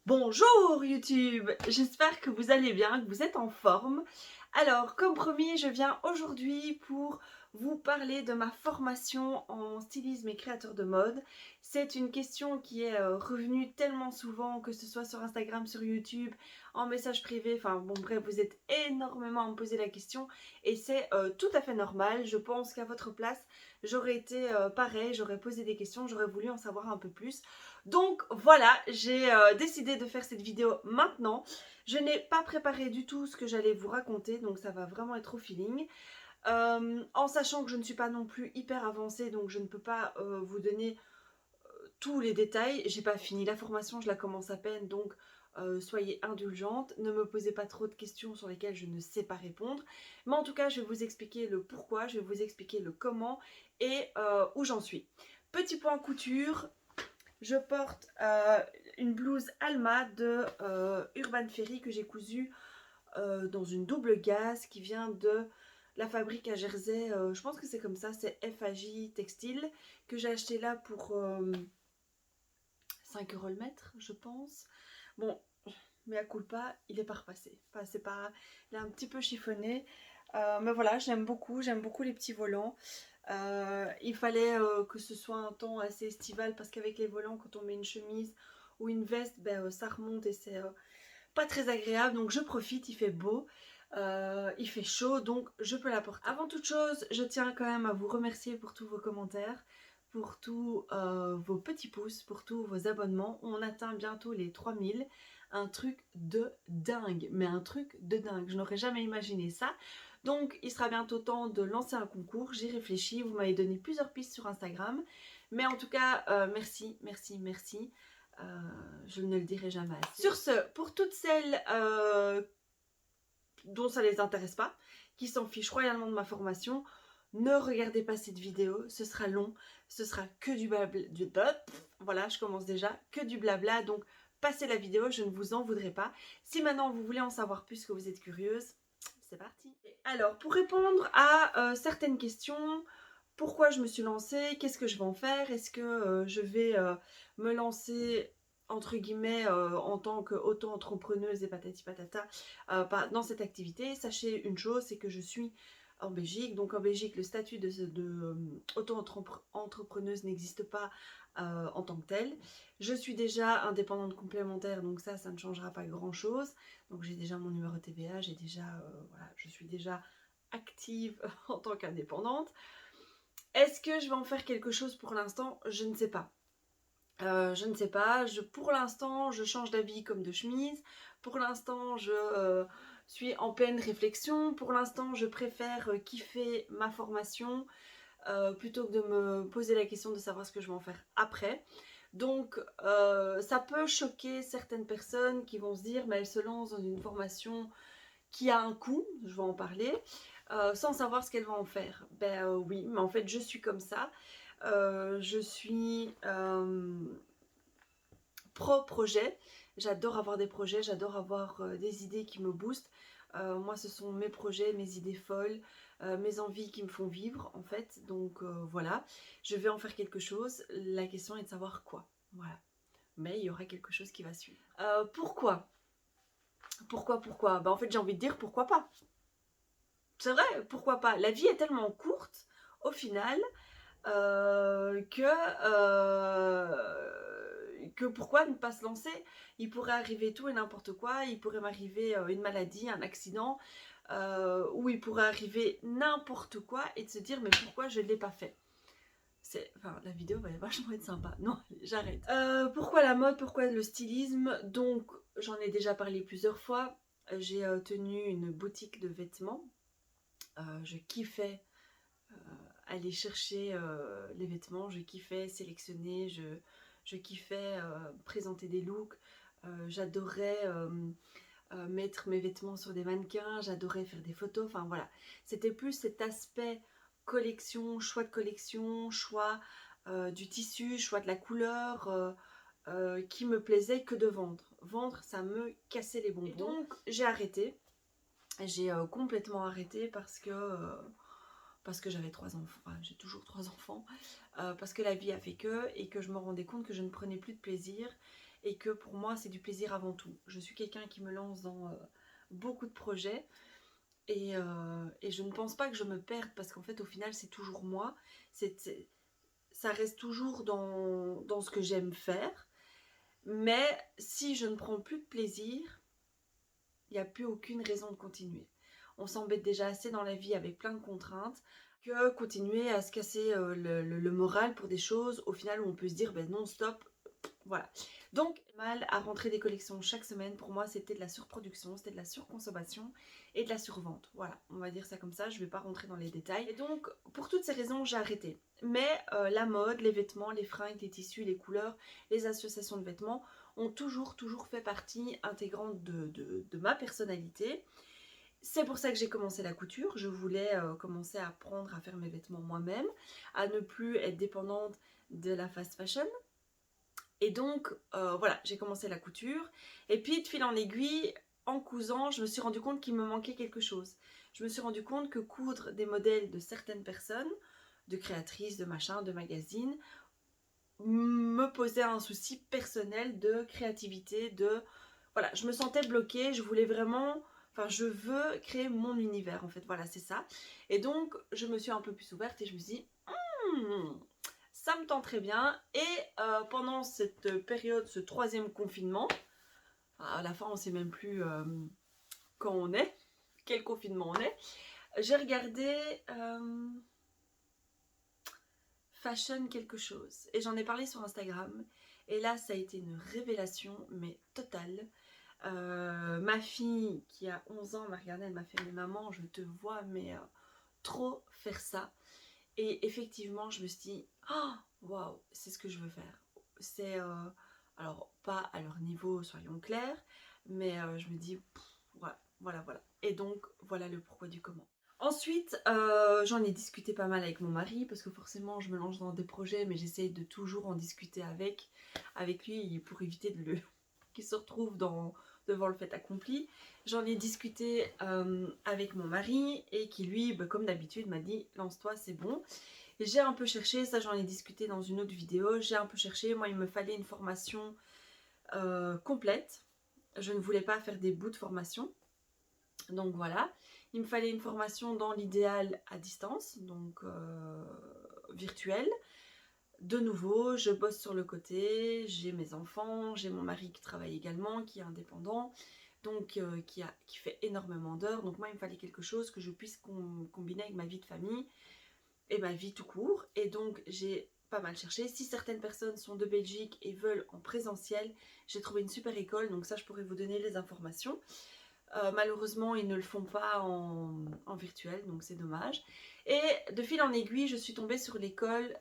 Bonjour YouTube, j'espère que vous allez bien, que vous êtes en forme. Alors, comme promis, je viens aujourd'hui pour vous parler de ma formation en stylisme et créateur de mode. C'est une question qui est revenue tellement souvent, que ce soit sur Instagram, sur YouTube, en message privé, enfin bon bref, vous êtes énormément à me poser la question et c'est tout à fait normal. Je pense qu'à votre place, j'aurais été pareil, j'aurais posé des questions, j'aurais voulu en savoir un peu plus. Donc voilà, j'ai décidé de faire cette vidéo maintenant. Je n'ai pas préparé du tout ce que j'allais vous raconter, donc ça va vraiment être au feeling. En sachant que je ne suis pas non plus hyper avancée, donc je ne peux pas vous donner tous les détails. J'ai pas fini la formation, je la commence à peine, donc soyez indulgentes. Ne me posez pas trop de questions sur lesquelles je ne sais pas répondre. Mais en tout cas, je vais vous expliquer le pourquoi, je vais vous expliquer le comment et où j'en suis. Petit point couture. Je porte une blouse Alma de Urban Ferry que j'ai cousue dans une double gaze qui vient de la fabrique à Jersey. Je pense que c'est comme ça, c'est FAJ Textile, que j'ai acheté là pour 5 € le mètre, je pense. Bon, mais à culpa, il est pas repassé. Enfin, c'est pas... Il est un petit peu chiffonné. Mais voilà, j'aime beaucoup les petits volants. Il fallait que ce soit un temps assez estival parce qu'avec les volants, quand on met une chemise ou une veste, ben, ça remonte et c'est pas très agréable. Donc je profite, il fait beau, il fait chaud, donc je peux la porter. Avant toute chose, je tiens quand même à vous remercier pour tous vos commentaires, pour tous vos petits pouces, pour tous vos abonnements. On atteint bientôt les 3000. Un truc de dingue, mais un truc de dingue. Je n'aurais jamais imaginé ça. Donc il sera bientôt temps de lancer un concours. J'y réfléchis, vous m'avez donné plusieurs pistes sur Instagram. Mais en tout cas, merci, merci, merci. Je ne le dirai jamais assez. Sur ce, pour toutes celles dont ça ne les intéresse pas, qui s'en fichent royalement de ma formation, ne regardez pas cette vidéo, ce sera long, ce sera que du blabla, voilà, je commence déjà, que du blabla, donc passez la vidéo, je ne vous en voudrais pas. Si maintenant vous voulez en savoir plus, que vous êtes curieuse, c'est parti. Alors, pour répondre à certaines questions, pourquoi je me suis lancée, qu'est-ce que je vais en faire, est-ce que je vais me lancer entre guillemets en tant qu'auto-entrepreneuse et patati patata dans cette activité. Sachez une chose, c'est que je suis en Belgique. Donc en Belgique, le statut de auto-entrepreneuse n'existe pas en tant que tel. Je suis déjà indépendante complémentaire, donc ça ne changera pas grand-chose. Donc j'ai déjà mon numéro TVA, j'ai déjà, voilà, je suis déjà active en tant qu'indépendante. Est-ce que je vais en faire quelque chose pour l'instant? Je ne sais pas. Je ne sais pas, pour l'instant je change d'habit comme de chemise, pour l'instant je suis en pleine réflexion, pour l'instant je préfère kiffer ma formation plutôt que de me poser la question de savoir ce que je vais en faire après. Donc ça peut choquer certaines personnes qui vont se dire mais elle se lance dans une formation qui a un coût, je vais en parler, sans savoir ce qu'elle va en faire. Ben oui, mais en fait je suis comme ça. Je suis pro-projet. J'adore avoir des projets, j'adore avoir des idées qui me boostent. Moi, ce sont mes projets, mes idées folles, mes envies qui me font vivre, en fait. Donc voilà, je vais en faire quelque chose. La question est de savoir quoi. Voilà. Mais il y aura quelque chose qui va suivre. Pourquoi? Pourquoi? Bah, en fait, j'ai envie de dire pourquoi pas. C'est vrai, pourquoi pas? La vie est tellement courte, au final, que pourquoi ne pas se lancer? Il pourrait arriver tout et n'importe quoi, il pourrait m'arriver une maladie, un accident, ou il pourrait arriver n'importe quoi et de se dire mais pourquoi je ne l'ai pas fait? Enfin, la vidéo va vachement être sympa. Non, allez, j'arrête. Pourquoi la mode? Pourquoi le stylisme? Donc, j'en ai déjà parlé plusieurs fois. J'ai tenu une boutique de vêtements. Je kiffais aller chercher les vêtements, je kiffais sélectionner, je kiffais présenter des looks, j'adorais mettre mes vêtements sur des mannequins, j'adorais faire des photos, enfin voilà. C'était plus cet aspect collection, choix de collection, choix du tissu, choix de la couleur qui me plaisait que de vendre. Vendre, ça me cassait les bonbons. Et donc j'ai arrêté, j'ai complètement arrêté parce que j'avais 3 enfants, enfin, j'ai toujours 3 enfants, parce que la vie a fait que, et que je me rendais compte que je ne prenais plus de plaisir et que pour moi c'est du plaisir avant tout. Je suis quelqu'un qui me lance dans beaucoup de projets et je ne pense pas que je me perde parce qu'en fait au final c'est toujours moi, ça reste toujours dans ce que j'aime faire, mais si je ne prends plus de plaisir, il n'y a plus aucune raison de continuer. On s'embête déjà assez dans la vie avec plein de contraintes que continuer à se casser le moral pour des choses au final où on peut se dire ben non stop, voilà. Donc mal à rentrer des collections chaque semaine, pour moi c'était de la surproduction, c'était de la surconsommation et de la survente. Voilà, on va dire ça comme ça, je ne vais pas rentrer dans les détails. Et donc pour toutes ces raisons j'ai arrêté. Mais la mode, les vêtements, les fringues, les tissus, les couleurs, les associations de vêtements ont toujours fait partie intégrante de ma personnalité. C'est pour ça que j'ai commencé la couture. Je voulais commencer à apprendre à faire mes vêtements moi-même, à ne plus être dépendante de la fast fashion. Et donc voilà, j'ai commencé la couture. Et puis de fil en aiguille, en cousant, je me suis rendu compte qu'il me manquait quelque chose. Je me suis rendu compte que coudre des modèles de certaines personnes, de créatrices, de machins, de magazines, me posait un souci personnel de créativité, voilà, je me sentais bloquée, je voulais vraiment, enfin je veux créer mon univers en fait, voilà c'est ça. Et donc je me suis un peu plus ouverte et je me suis dit, ça me tend très bien. Et pendant cette période, ce troisième confinement, à la fin on sait même plus quand on est, quel confinement on est, j'ai regardé fashion quelque chose et j'en ai parlé sur Instagram et là ça a été une révélation mais totale. Ma fille qui a 11 ans m'a regardée, elle m'a fait mais maman je te vois mais trop faire ça. Et effectivement je me suis dit oh, waouh, c'est ce que je veux faire. C'est alors pas à leur niveau soyons clairs, mais je me dis voilà. Et donc voilà le pourquoi du comment. Ensuite, j'en ai discuté pas mal avec mon mari parce que forcément je me lance dans des projets mais j'essaye de toujours en discuter avec lui pour éviter de qu'il se retrouve devant le fait accompli. J'en ai discuté avec mon mari et qui lui, comme d'habitude, m'a dit lance-toi, c'est bon. Et j'ai un peu cherché, ça j'en ai discuté dans une autre vidéo, j'ai un peu cherché, moi il me fallait une formation complète. Je ne voulais pas faire des bouts de formation. Donc voilà, il me fallait une formation dans l'idéal à distance, donc virtuelle. De nouveau, je bosse sur le côté, j'ai mes enfants, j'ai mon mari qui travaille également, qui est indépendant, donc qui fait énormément d'heures. Donc moi, il me fallait quelque chose que je puisse combiner avec ma vie de famille et ma vie tout court. Et donc j'ai pas mal cherché. Si certaines personnes sont de Belgique et veulent en présentiel, j'ai trouvé une super école, donc ça je pourrais vous donner les informations. Malheureusement, ils ne le font pas en virtuel, donc c'est dommage. Et de fil en aiguille, je suis tombée sur l'école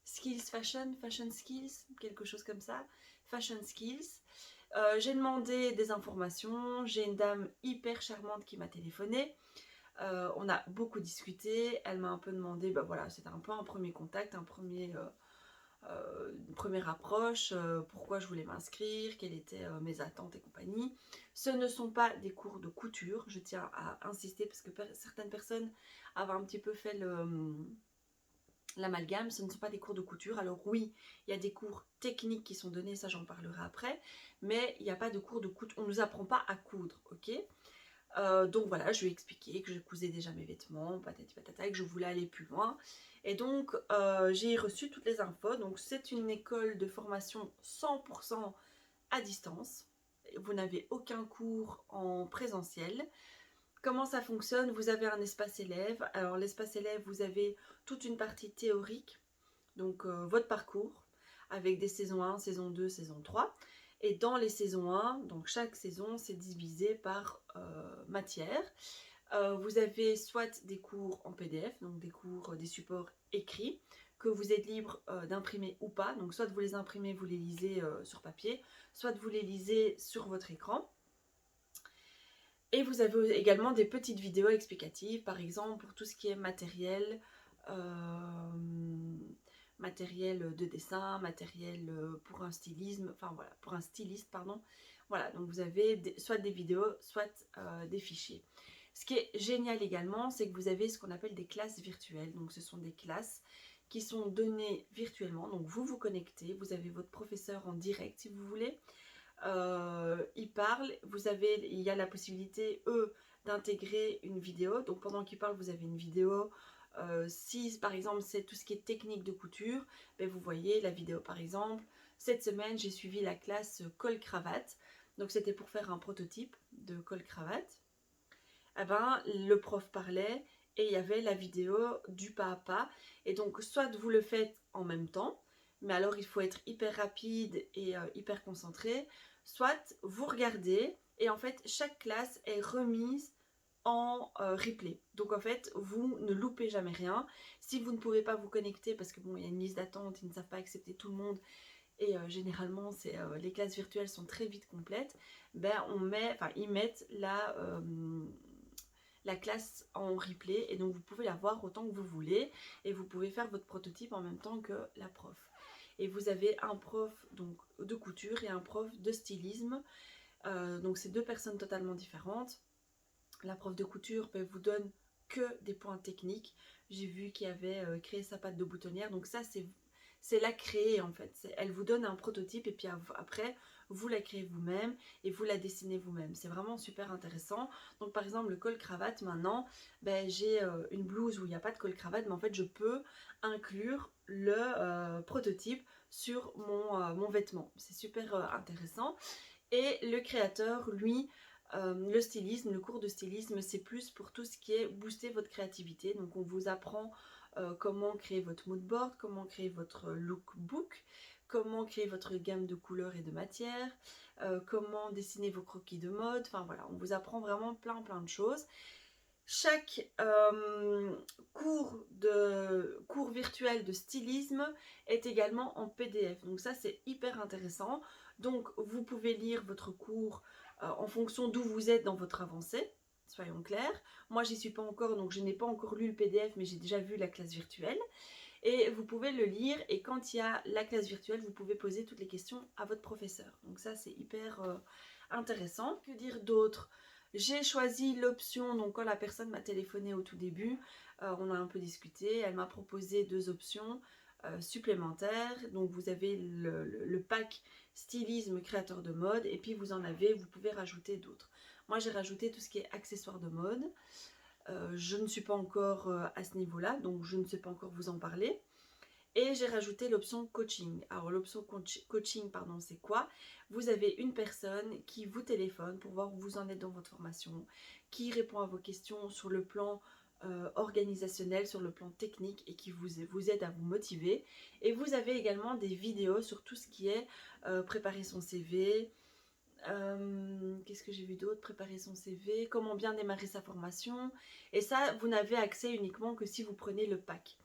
Skills Fashion, Fashion Skills, quelque chose comme ça, Fashion Skills. J'ai demandé des informations, j'ai une dame hyper charmante qui m'a téléphoné. On a beaucoup discuté, elle m'a un peu demandé, bah voilà, c'était un peu un premier contact, une première approche, pourquoi je voulais m'inscrire, quelles étaient mes attentes et compagnie. Ce ne sont pas des cours de couture, je tiens à insister parce que certaines personnes avaient un petit peu fait l'amalgame, ce ne sont pas des cours de couture. Alors oui, il y a des cours techniques qui sont donnés, ça j'en parlerai après, mais il n'y a pas de cours de couture, on ne nous apprend pas à coudre, ok. Donc voilà, je lui ai expliqué que je cousais déjà mes vêtements, patati patata, et que je voulais aller plus loin. Et donc j'ai reçu toutes les infos. Donc c'est une école de formation 100% à distance. Vous n'avez aucun cours en présentiel. Comment ça fonctionne? Vous avez un espace élève. Alors l'espace élève, vous avez toute une partie théorique, donc votre parcours, avec des saisons 1, saison 2, saison 3. Et dans les saisons 1, donc chaque saison, c'est divisé par matière. Vous avez soit des cours en PDF, donc des cours, des supports écrits, que vous êtes libre d'imprimer ou pas. Donc soit vous les imprimez, vous les lisez sur papier, soit vous les lisez sur votre écran. Et vous avez également des petites vidéos explicatives, par exemple pour tout ce qui est matériel, matériel de dessin, matériel pour un stylisme, enfin voilà, pour un styliste, pardon. Voilà, donc vous avez soit des vidéos, soit des fichiers. Ce qui est génial également, c'est que vous avez ce qu'on appelle des classes virtuelles. Donc ce sont des classes qui sont donnés virtuellement. Donc vous vous connectez, vous avez votre professeur en direct si vous voulez. Il parle, il y a la possibilité, eux, d'intégrer une vidéo. Donc pendant qu'ils parlent, vous avez une vidéo. Si par exemple c'est tout ce qui est technique de couture, ben, vous voyez la vidéo par exemple. Cette semaine, j'ai suivi la classe col-cravate. Donc c'était pour faire un prototype de col-cravate. Eh ben, le prof parlait et il y avait la vidéo du pas à pas. Et donc, soit vous le faites en même temps, mais alors il faut être hyper rapide et hyper concentré, soit vous regardez et en fait, chaque classe est remise en replay. Donc en fait, vous ne loupez jamais rien. Si vous ne pouvez pas vous connecter, parce que bon, il y a une liste d'attente, ils ne savent pas accepter tout le monde, et généralement les classes virtuelles sont très vite complètes, ben ils mettent la classe en replay et donc vous pouvez la voir autant que vous voulez et vous pouvez faire votre prototype en même temps que la prof. Et vous avez un prof donc, de couture et un prof de stylisme, donc c'est deux personnes totalement différentes. La prof de couture vous donne que des points techniques. J'ai vu qu'il y avait créé sa patte de boutonnière, donc ça c'est la créer en fait. Elle vous donne un prototype et puis après vous la créez vous-même et vous la dessinez vous-même. C'est vraiment super intéressant. Donc par exemple le col cravate maintenant, j'ai une blouse où il n'y a pas de col cravate, mais en fait je peux inclure le prototype sur mon vêtement. C'est super intéressant. Et le créateur, lui, le stylisme, le cours de stylisme, c'est plus pour tout ce qui est booster votre créativité. Donc on vous apprend comment créer votre mood board, comment créer votre lookbook, comment créer votre gamme de couleurs et de matières, comment dessiner vos croquis de mode. Enfin voilà, on vous apprend vraiment plein de choses. Chaque cours virtuel de stylisme est également en PDF. Donc ça c'est hyper intéressant. Donc vous pouvez lire votre cours en fonction d'où vous êtes dans votre avancée. Soyons clairs. Moi j'y suis pas encore, donc je n'ai pas encore lu le PDF, mais j'ai déjà vu la classe virtuelle. Et vous pouvez le lire et quand il y a la classe virtuelle, vous pouvez poser toutes les questions à votre professeur. Donc ça c'est hyper intéressant. Que dire d'autre ? J'ai choisi l'option, donc quand la personne m'a téléphoné au tout début, on a un peu discuté, elle m'a proposé deux options supplémentaires. Donc vous avez le pack stylisme créateur de mode et puis vous pouvez rajouter d'autres. Moi j'ai rajouté tout ce qui est accessoires de mode. Je ne suis pas encore à ce niveau-là, donc je ne sais pas encore vous en parler. Et j'ai rajouté l'option coaching. Alors l'option coaching, pardon, c'est quoi? Vous avez une personne qui vous téléphone pour voir où vous en êtes dans votre formation, qui répond à vos questions sur le plan organisationnel, sur le plan technique et qui vous aide à vous motiver. Et vous avez également des vidéos sur tout ce qui est préparer son CV, qu'est-ce que j'ai vu d'autre? Préparer son CV, comment bien démarrer sa formation. Et ça, vous n'avez accès uniquement que si vous prenez le pack.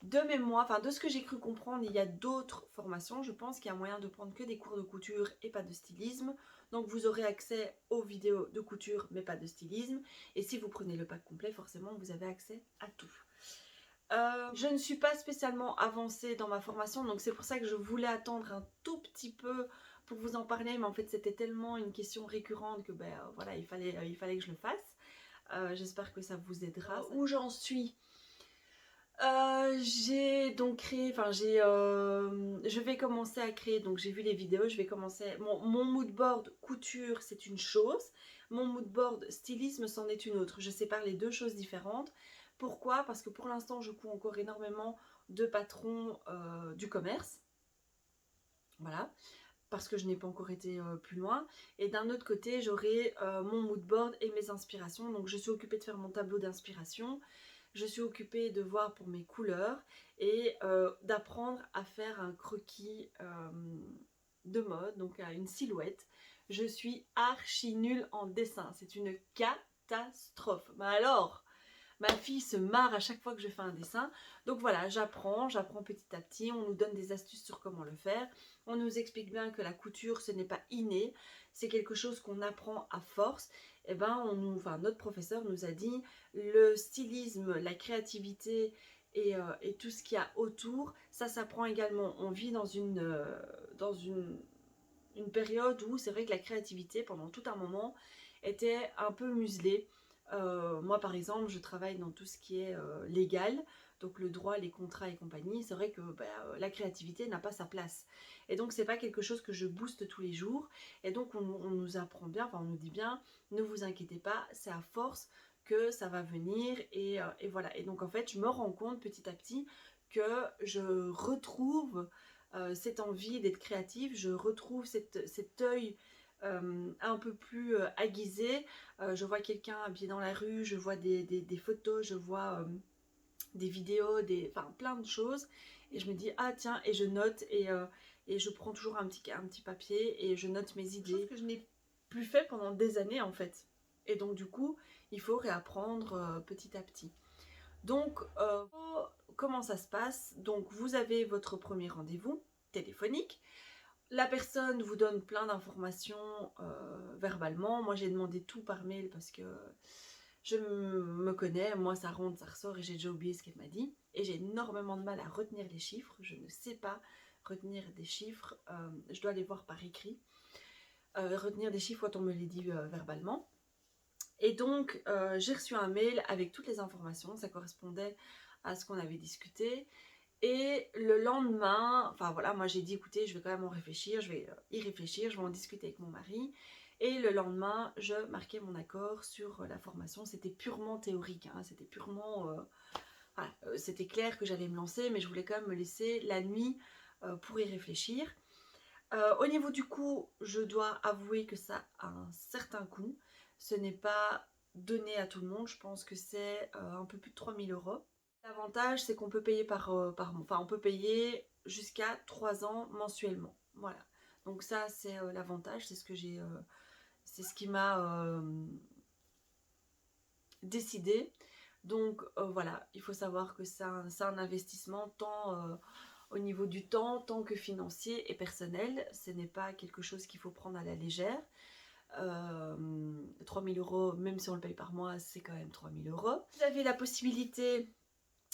De mémoire, enfin de ce que j'ai cru comprendre, il y a d'autres formations. Je pense qu'il y a moyen de prendre que des cours de couture et pas de stylisme. Donc vous aurez accès aux vidéos de couture mais pas de stylisme. Et si vous prenez le pack complet, forcément vous avez accès à tout. Je ne suis pas spécialement avancée dans ma formation, donc c'est pour ça que je voulais attendre un tout petit peu pour vous en parler, mais en fait c'était tellement une question récurrente que voilà, il fallait que je le fasse. J'espère que ça vous aidera. Où j'en suis? J'ai donc créé, je vais commencer à créer, donc j'ai vu les vidéos, je vais commencer, mon mood board couture c'est une chose, mon mood board stylisme c'en est une autre, je sépare les deux choses différentes. Pourquoi? Parce que pour l'instant je cours encore énormément de patrons du commerce, voilà, parce que je n'ai pas encore été plus loin. Et d'un autre côté j'aurai mon mood board et mes inspirations, donc je suis occupée de faire mon tableau d'inspiration. Je suis occupée de voir pour mes couleurs et d'apprendre à faire un croquis de mode, donc à une silhouette. Je suis archi nulle en dessin, c'est une catastrophe. Mais alors, ma fille se marre à chaque fois que je fais un dessin. Donc voilà, j'apprends petit à petit. On nous donne des astuces sur comment le faire. On nous explique bien que la couture, ce n'est pas inné. C'est quelque chose qu'on apprend à force. Et notre professeur nous a dit, le stylisme, la créativité et tout ce qu'il y a autour, ça s'apprend également. On vit dans une période où c'est vrai que la créativité, pendant tout un moment, était un peu muselée. Moi par exemple je travaille dans tout ce qui est légal, donc le droit, les contrats et compagnie. C'est vrai que la créativité n'a pas sa place et donc c'est pas quelque chose que je booste tous les jours. Et donc on nous apprend bien, enfin on nous dit bien, ne vous inquiétez pas, c'est à force que ça va venir. Et voilà, et donc en fait je me rends compte petit à petit que je retrouve cette envie d'être créative, je retrouve cet œil un peu plus aiguisé. Je vois quelqu'un habillé dans la rue, je vois des photos, je vois des vidéos, enfin plein de choses. Et je me dis, ah tiens, et je note, et je prends toujours un petit papier et je note mes idées. Chose que je n'ai plus fait pendant des années en fait. Et donc du coup, il faut réapprendre petit à petit. Donc, comment ça se passe? Donc, vous avez votre premier rendez-vous téléphonique. La personne vous donne plein d'informations verbalement. Moi, j'ai demandé tout par mail parce que je me connais. Moi, ça rentre, ça ressort et j'ai déjà oublié ce qu'elle m'a dit. Et j'ai énormément de mal à retenir les chiffres. Je ne sais pas retenir des chiffres. Je dois les voir par écrit. Retenir des chiffres quand on me les dit verbalement. Et donc, j'ai reçu un mail avec toutes les informations. Ça correspondait à ce qu'on avait discuté. Et le lendemain, enfin voilà, moi j'ai dit écoutez, je vais quand même en réfléchir, je vais y réfléchir, je vais en discuter avec mon mari. Et le lendemain, je marquais mon accord sur la formation. C'était purement théorique, hein, c'était purement... voilà, c'était clair que j'allais me lancer, mais je voulais quand même me laisser la nuit pour y réfléchir. Au niveau du coût, je dois avouer que ça a un certain coût. Ce n'est pas donné à tout le monde, je pense que c'est un peu plus de 3000 euros. L'avantage, c'est qu'on peut payer enfin, on peut payer jusqu'à 3 ans mensuellement. Voilà. Donc ça, c'est l'avantage, c'est ce que j'ai, c'est ce qui m'a décidé. Donc voilà, il faut savoir que c'est un investissement tant au niveau du temps, tant que financier et personnel. Ce n'est pas quelque chose qu'il faut prendre à la légère. 3000 euros, même si on le paye par mois, c'est quand même 3000 euros. Vous avez la possibilité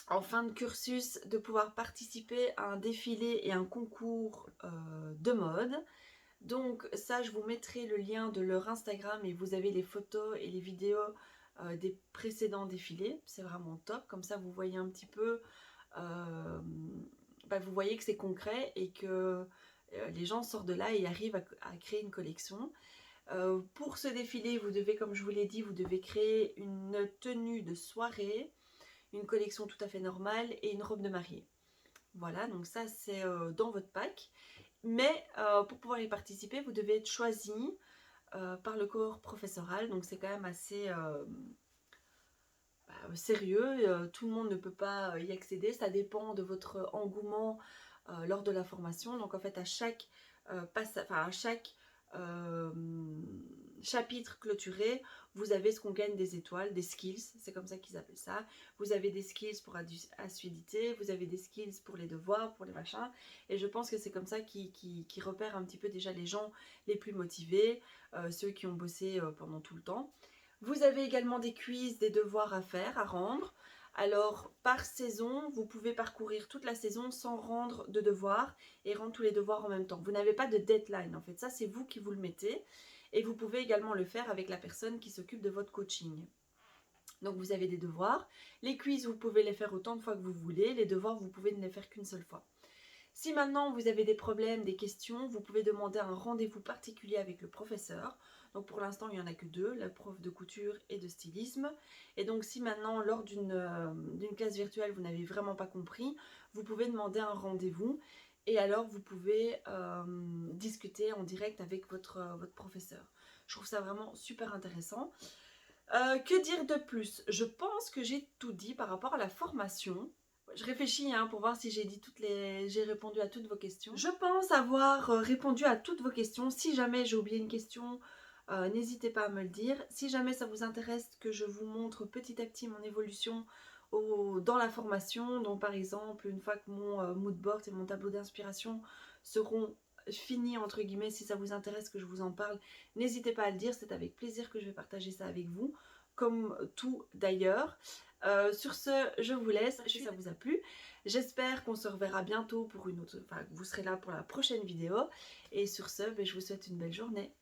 en fin de cursus de pouvoir participer à un défilé et un concours de mode. Donc ça, je vous mettrai le lien de leur Instagram et vous avez les photos et les vidéos des précédents défilés. C'est vraiment top, comme ça vous voyez un petit peu, vous voyez que c'est concret et que les gens sortent de là et arrivent à créer une collection. Pour ce défilé, vous devez, comme je vous l'ai dit, vous devez créer une tenue de soirée, une collection tout à fait normale et une robe de mariée. Voilà, donc ça c'est dans votre pack. Mais pour pouvoir y participer, vous devez être choisi par le corps professoral. Donc c'est quand même assez sérieux. Tout le monde ne peut pas y accéder. Ça dépend de votre engouement lors de la formation. Donc en fait à chaque chapitre clôturé, vous avez ce qu'on gagne des étoiles, des skills, c'est comme ça qu'ils appellent ça. Vous avez des skills pour assiduité, vous avez des skills pour les devoirs, pour les machins. Et je pense que c'est comme ça qu'ils repèrent un petit peu déjà les gens les plus motivés, ceux qui ont bossé pendant tout le temps. Vous avez également des quiz, des devoirs à faire, à rendre. Alors, par saison, vous pouvez parcourir toute la saison sans rendre de devoirs et rendre tous les devoirs en même temps. Vous n'avez pas de deadline, en fait. Ça, c'est vous qui vous le mettez. Et vous pouvez également le faire avec la personne qui s'occupe de votre coaching. Donc, vous avez des devoirs. Les quiz, vous pouvez les faire autant de fois que vous voulez. Les devoirs, vous pouvez ne les faire qu'une seule fois. Si maintenant vous avez des problèmes, des questions, vous pouvez demander un rendez-vous particulier avec le professeur. Donc pour l'instant, il n'y en a que deux, la prof de couture et de stylisme. Et donc si maintenant, lors d'une classe virtuelle, vous n'avez vraiment pas compris, vous pouvez demander un rendez-vous. Et alors, vous pouvez discuter en direct avec votre professeur. Je trouve ça vraiment super intéressant. Que dire de plus? Je pense que j'ai tout dit par rapport à la formation. Je réfléchis pour voir si j'ai répondu à toutes vos questions. Je pense avoir répondu à toutes vos questions. Si jamais j'ai oublié une question, n'hésitez pas à me le dire. Si jamais ça vous intéresse que je vous montre petit à petit mon évolution dans la formation, donc par exemple une fois que mon mood board et mon tableau d'inspiration seront finis entre guillemets, si ça vous intéresse que je vous en parle, n'hésitez pas à le dire, c'est avec plaisir que je vais partager ça avec vous, comme tout d'ailleurs. Sur ce, je vous laisse, si ça vous a plu. J'espère qu'on se reverra bientôt pour une autre, enfin vous serez là pour la prochaine vidéo. Et sur ce, je vous souhaite une belle journée.